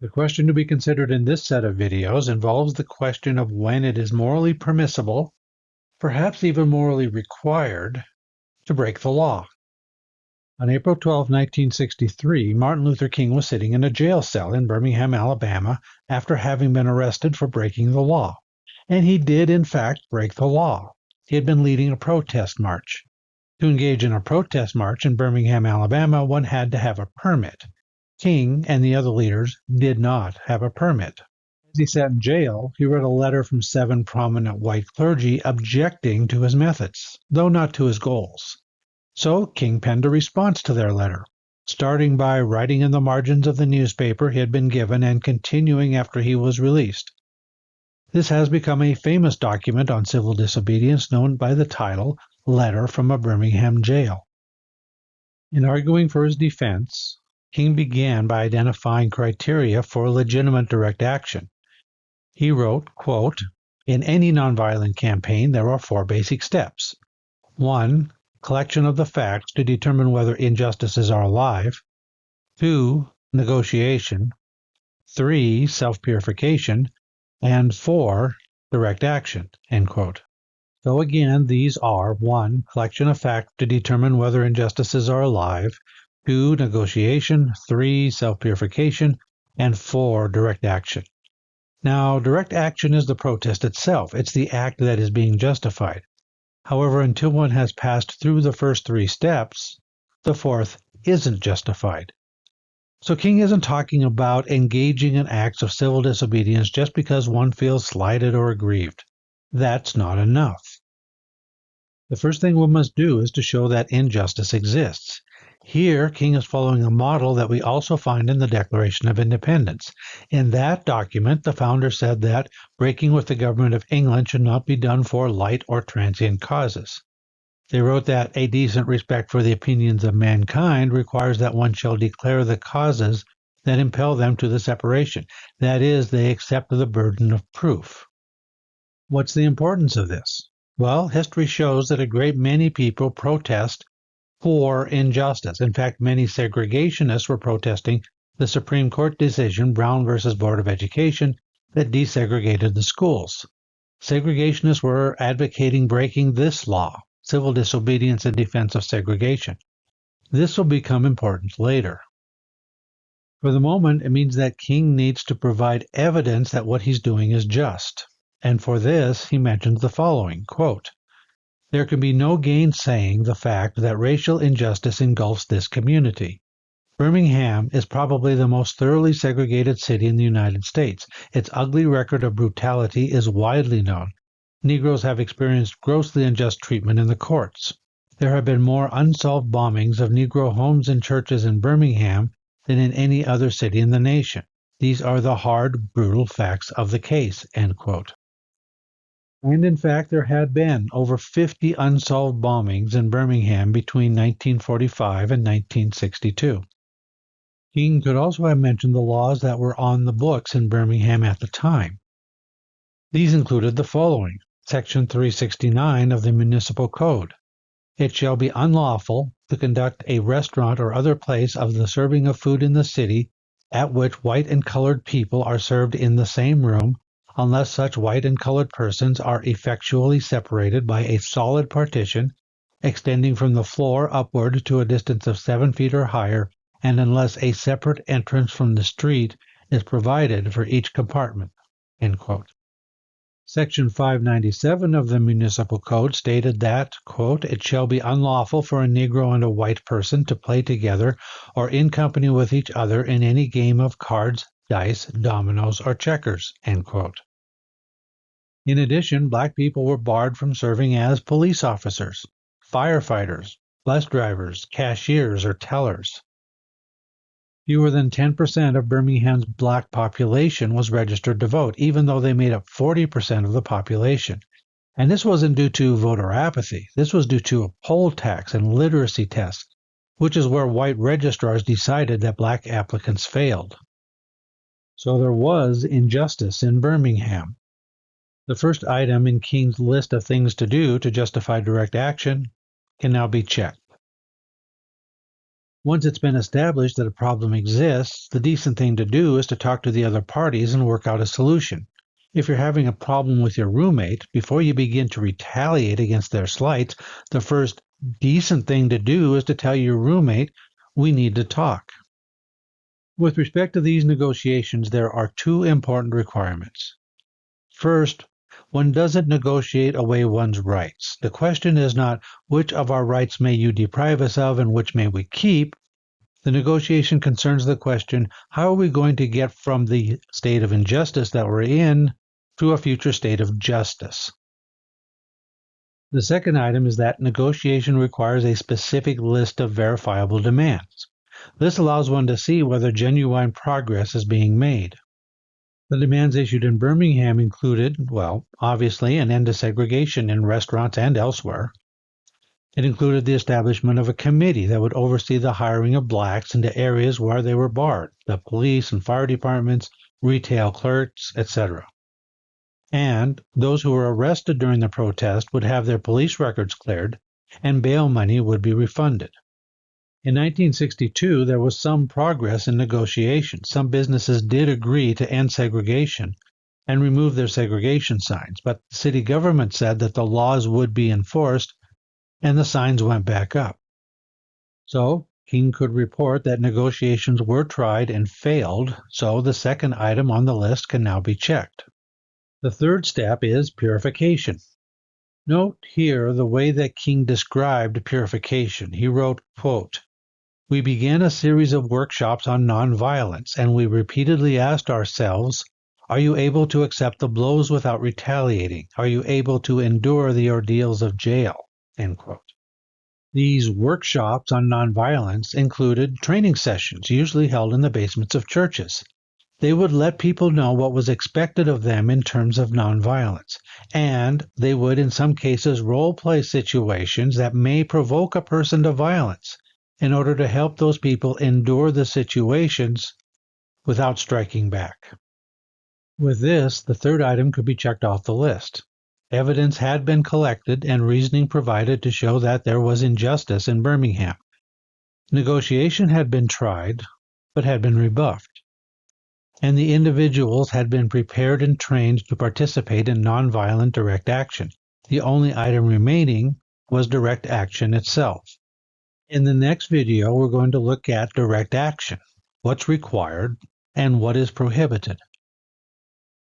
The question to be considered in this set of videos involves the question of when it is morally permissible, perhaps even morally required, to break the law. On April 12, 1963, Martin Luther King was sitting in a jail cell in Birmingham, Alabama, after having been arrested for breaking the law. And he did, in fact, break the law. He had been leading a protest march. To engage in a protest march in Birmingham, Alabama, one had to have a permit. King and the other leaders did not have a permit. As he sat in jail, he read a letter from 7 prominent white clergy objecting to his methods, though not to his goals. So King penned a response to their letter, starting by writing in the margins of the newspaper he had been given and continuing after he was released. This has become a famous document on civil disobedience known by the title Letter from a Birmingham Jail. In arguing for his defense, King began by identifying criteria for legitimate direct action. He wrote, quote, "In any nonviolent campaign, there are 4 basic steps. 1. Collection of the facts to determine whether injustices are alive. 2. Negotiation. 3. Self-purification. And 4. Direct action." End quote. So again, these are 1. Collection of facts to determine whether injustices are alive. 2. Negotiation. 3. Self-purification. And 4. Direct action. Now, direct action is the protest itself. It's the act that is being justified. However, until one has passed through the first 3 steps, the 4th isn't justified. So King isn't talking about engaging in acts of civil disobedience just because one feels slighted or aggrieved. That's not enough. The first thing one must do is to show that injustice exists. Here, King is following a model that we also find in the Declaration of Independence. In that document, the founders said that breaking with the government of England should not be done for light or transient causes. They wrote that a decent respect for the opinions of mankind requires that one shall declare the causes that impel them to the separation. That is, they accept the burden of proof. What's the importance of this? Well, history shows that a great many people protest for injustice. In fact, many segregationists were protesting the Supreme Court decision, Brown versus Board of Education, that desegregated the schools. Segregationists were advocating breaking this law, civil disobedience in defense of segregation. This will become important later. For the moment, it means that King needs to provide evidence that what he's doing is just. And for this, he mentions the following, quote, "There can be no gainsaying the fact that racial injustice engulfs this community. Birmingham is probably the most thoroughly segregated city in the United States. Its ugly record of brutality is widely known. Negroes have experienced grossly unjust treatment in the courts. There have been more unsolved bombings of Negro homes and churches in Birmingham than in any other city in the nation. These are the hard, brutal facts of the case." End quote. And in fact, there had been over 50 unsolved bombings in Birmingham between 1945 and 1962. King could also have mentioned the laws that were on the books in Birmingham at the time. These included the following: Section 369 of the Municipal Code. "It shall be unlawful to conduct a restaurant or other place of the serving of food in the city at which white and colored people are served in the same room, unless such white and colored persons are effectually separated by a solid partition extending from the floor upward to a distance of 7 feet or higher, and unless a separate entrance from the street is provided for each compartment." End quote. Section 597 of the Municipal Code stated that, quote, "It shall be unlawful for a Negro and a white person to play together or in company with each other in any game of cards, dice, dominoes, or checkers." End quote. In addition, black people were barred from serving as police officers, firefighters, bus drivers, cashiers, or tellers. Fewer than 10% of Birmingham's black population was registered to vote, even though they made up 40% of the population. And this wasn't due to voter apathy. This was due to a poll tax and literacy tests, which is where white registrars decided that black applicants failed. So there was injustice in Birmingham. The first item in King's list of things to do to justify direct action can now be checked. Once it's been established that a problem exists, the decent thing to do is to talk to the other parties and work out a solution. If you're having a problem with your roommate, before you begin to retaliate against their slights, the first decent thing to do is to tell your roommate, "We need to talk." With respect to these negotiations, there are two important requirements. First, one doesn't negotiate away one's rights. The question is not, which of our rights may you deprive us of and which may we keep? The negotiation concerns the question, how are we going to get from the state of injustice that we're in to a future state of justice? The second item is that negotiation requires a specific list of verifiable demands. This allows one to see whether genuine progress is being made. The demands issued in Birmingham included, well, obviously an end to segregation in restaurants and elsewhere. It included the establishment of a committee that would oversee the hiring of blacks into areas where they were barred, the police and fire departments, retail clerks, etc. And those who were arrested during the protest would have their police records cleared, and bail money would be refunded. In 1962, there was some progress in negotiations. Some businesses did agree to end segregation and remove their segregation signs, but the city government said that the laws would be enforced, and the signs went back up. So King could report that negotiations were tried and failed, so the second item on the list can now be checked. The third step is purification. Note here the way that King described purification. He wrote, quote, "We began a series of workshops on nonviolence, and we repeatedly asked ourselves, are you able to accept the blows without retaliating? Are you able to endure the ordeals of jail?" End quote. These workshops on nonviolence included training sessions, usually held in the basements of churches. They would let people know what was expected of them in terms of nonviolence, and they would in some cases role-play situations that may provoke a person to violence in order to help those people endure the situations without striking back. With this, the third item could be checked off the list. Evidence had been collected and reasoning provided to show that there was injustice in Birmingham. Negotiation had been tried, but had been rebuffed. And the individuals had been prepared and trained to participate in nonviolent direct action. The only item remaining was direct action itself. In the next video, we're going to look at direct action, what's required, and what is prohibited.